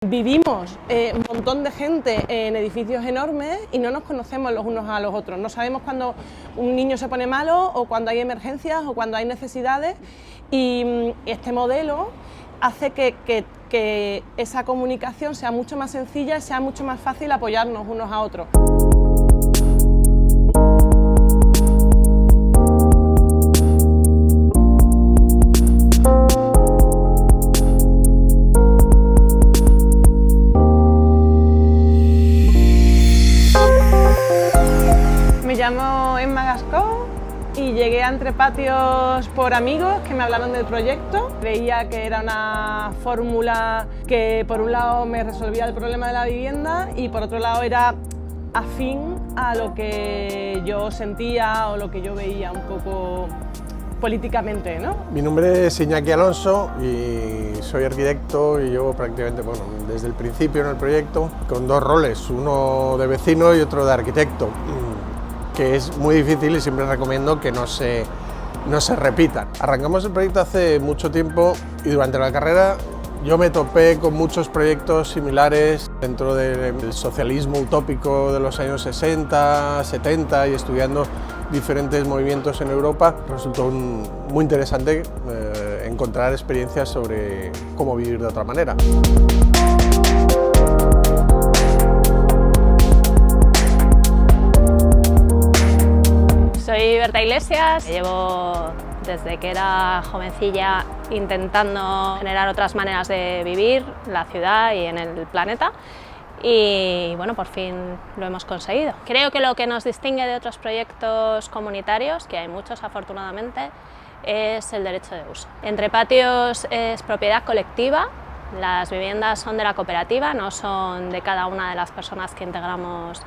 vivimos un montón de gente en edificios enormes y no nos conocemos los unos a los otros. No sabemos cuándo un niño se pone malo o cuando hay emergencias o cuando hay necesidades, y este modelo hace que esa comunicación sea mucho más sencilla y sea mucho más fácil apoyarnos unos a otros. Me llamo Emma Gascó y llegué a Entre Patios por amigos que me hablaron del proyecto. Veía que era una fórmula que por un lado me resolvía el problema de la vivienda y por otro lado era afín a lo que yo sentía o lo que yo veía un poco políticamente, ¿no? Mi nombre es Iñaki Alonso y soy arquitecto y llevo prácticamente, bueno, desde el principio en el proyecto con dos roles, uno de vecino y otro de arquitecto, que es muy difícil y siempre recomiendo que no se repitan. Arrancamos el proyecto hace mucho tiempo y durante la carrera yo me topé con muchos proyectos similares dentro del socialismo utópico de los años 60, 70 y estudiando diferentes movimientos en Europa. Resultó muy interesante encontrar experiencias sobre cómo vivir de otra manera. Soy Berta Iglesias, llevo desde que era jovencilla intentando generar otras maneras de vivir la ciudad y en el planeta, y bueno, por fin lo hemos conseguido. Creo que lo que nos distingue de otros proyectos comunitarios, que hay muchos afortunadamente, es el derecho de uso. Entre Patios es propiedad colectiva, las viviendas son de la cooperativa, no son de cada una de las personas que integramos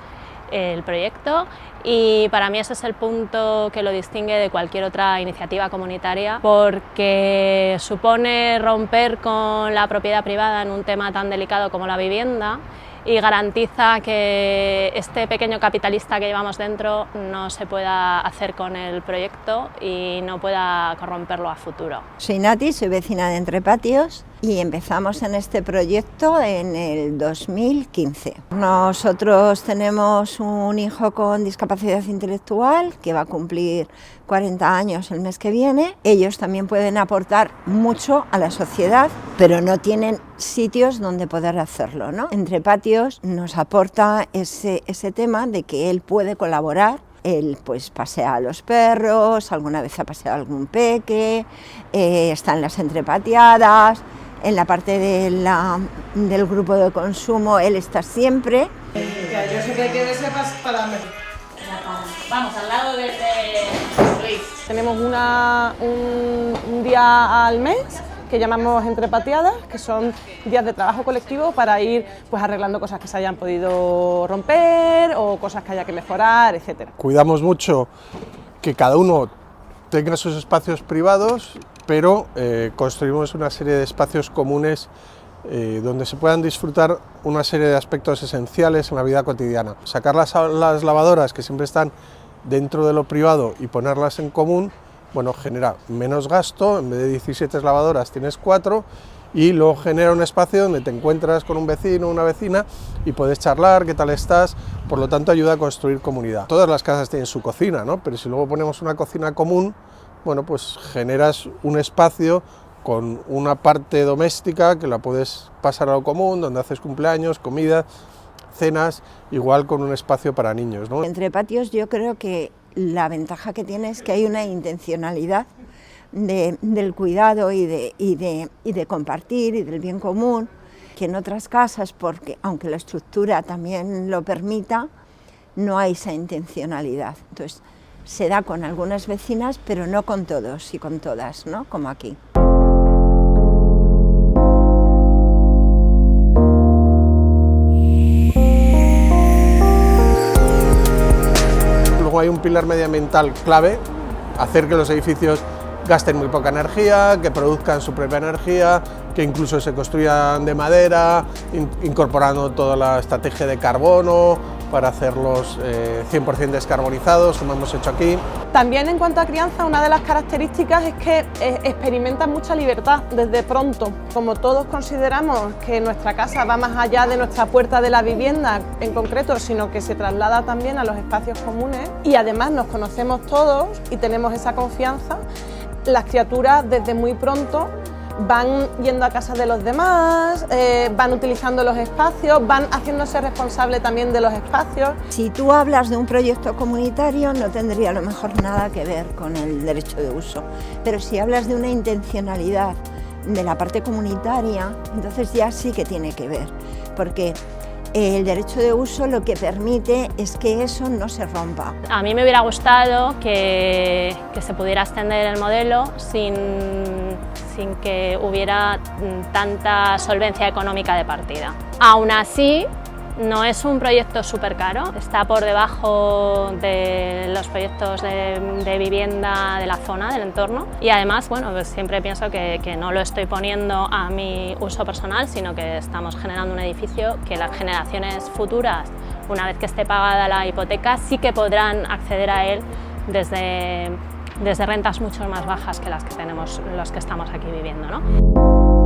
el proyecto, y para mí ese es el punto que lo distingue de cualquier otra iniciativa comunitaria, porque supone romper con la propiedad privada en un tema tan delicado como la vivienda y garantiza que este pequeño capitalista que llevamos dentro no se pueda hacer con el proyecto y no pueda corromperlo a futuro. Soy Nati, soy vecina de Entre Patios y empezamos en este proyecto en el 2015. Nosotros tenemos un hijo con discapacidad intelectual que va a cumplir 40 años el mes que viene. Ellos también pueden aportar mucho a la sociedad, pero no tienen sitios donde poder hacerlo, ¿no? Entre Patios nos aporta ese tema de que él puede colaborar. Él pues pasea a los perros, alguna vez ha paseado algún peque, está en las entrepateadas, en la parte del grupo de consumo él está siempre. Yo sé que hay que verse para... Vamos, al lado de Luis. Tenemos un día al mes que llamamos Entrepateadas, que son días de trabajo colectivo para ir pues arreglando cosas que se hayan podido romper o cosas que haya que mejorar, etc. Cuidamos mucho que cada uno tenga sus espacios privados, pero construimos una serie de espacios comunes donde se puedan disfrutar una serie de aspectos esenciales en la vida cotidiana. Sacar las lavadoras que siempre están dentro de lo privado y ponerlas en común, bueno, genera menos gasto, en vez de 17 lavadoras tienes 4, y luego genera un espacio donde te encuentras con un vecino o una vecina y puedes charlar, qué tal estás, por lo tanto ayuda a construir comunidad. Todas las casas tienen su cocina, ¿no? Pero si luego ponemos una cocina común, bueno, pues generas un espacio con una parte doméstica que la puedes pasar a lo común, donde haces cumpleaños, comida, cenas, igual con un espacio para niños, ¿no? Entre Patios yo creo que la ventaja que tiene es que hay una intencionalidad del cuidado y de compartir y del bien común, que en otras casas, porque aunque la estructura también lo permita, no hay esa intencionalidad. Entonces se da con algunas vecinas, pero no con todos y con todas, ¿no? Como aquí. Hay un pilar medioambiental clave, hacer que los edificios gasten muy poca energía, que produzcan su propia energía, que incluso se construyan de madera, incorporando toda la estrategia de carbono, para hacerlos 100% descarbonizados, como hemos hecho aquí. También en cuanto a crianza, una de las características es que experimentan mucha libertad desde pronto. Como todos consideramos que nuestra casa va más allá de nuestra puerta de la vivienda en concreto, sino que se traslada también a los espacios comunes y además nos conocemos todos y tenemos esa confianza, las criaturas desde muy pronto van yendo a casa de los demás, van utilizando los espacios, van haciéndose responsables también de los espacios. Si tú hablas de un proyecto comunitario no tendría a lo mejor nada que ver con el derecho de uso, pero si hablas de una intencionalidad de la parte comunitaria, entonces ya sí que tiene que ver, porque el derecho de uso lo que permite es que eso no se rompa. A mí me hubiera gustado que se pudiera extender el modelo sin que hubiera tanta solvencia económica de partida. Aún así, no es un proyecto súper caro, está por debajo de los proyectos de vivienda de la zona, del entorno, y además, bueno, pues siempre pienso que no lo estoy poniendo a mi uso personal, sino que estamos generando un edificio que las generaciones futuras, una vez que esté pagada la hipoteca, sí que podrán acceder a él desde rentas mucho más bajas que las que tenemos los que estamos aquí viviendo, ¿no?